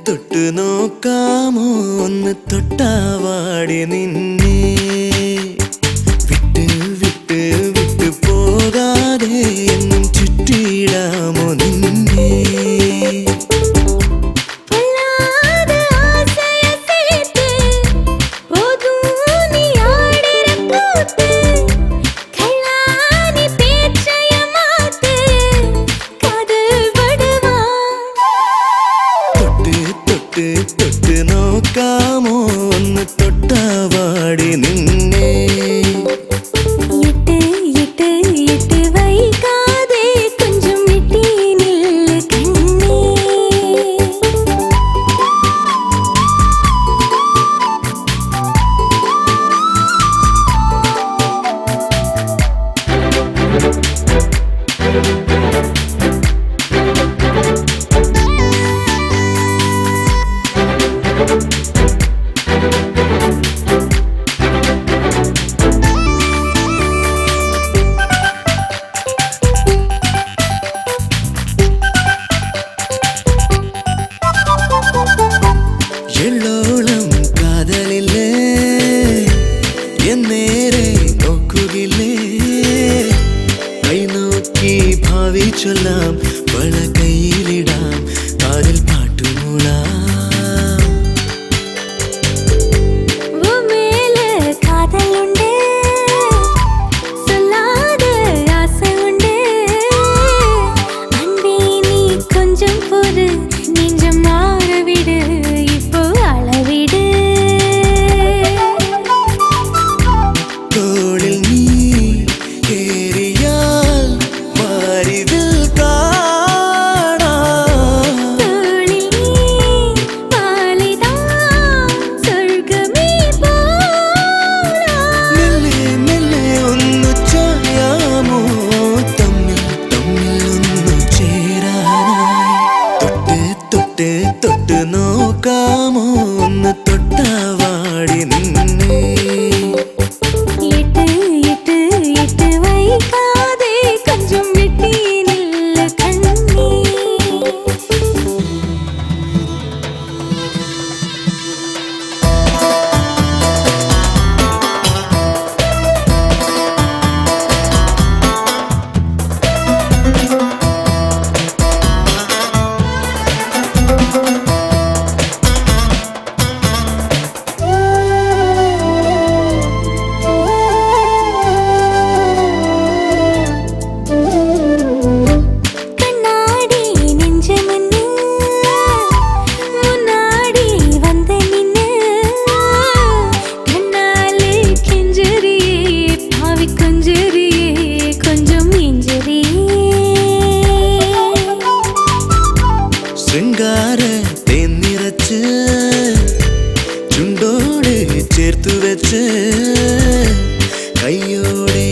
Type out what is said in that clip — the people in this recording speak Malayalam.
തൊട്ട് നോക്കാമോ ഒന്ന് തൊട്ടാവാടി നിന്നെ വിട്ട് വിട്ട് വിട്ട് പോകാതെ എന്നും ചുറ്റിയിടാമോ നിന്നെ തൊട്ട് നോക്കാമോ ഒന്ന് തൊട്ടാവാടി നിന്നെ വൈകാതെ കൊഞ്ചം വിട്ടി നില്ല് കണ്ണേ എള്ളോളം കാതലില്ലേ എന്നേരെ നോക്കുകില്ലേ കൈ നോക്കി ഭാവി ചൊല്ലാം വള കയ്യിലിടാം കാതിൽ പാട്ടുമൂളാം തൊട്ട് നോക്കാമോ ഒന്ന് തൊട്ടാവാടി നിന്നെ വൈകാതെ കൊഞ്ചം വിട്ടി നില്ല് കണ്ണേ ശൃംഗാരത്തെ നിറച്ച് ചുണ്ടോട് ചേർത്തു വെച്ച് കയ്യോടെ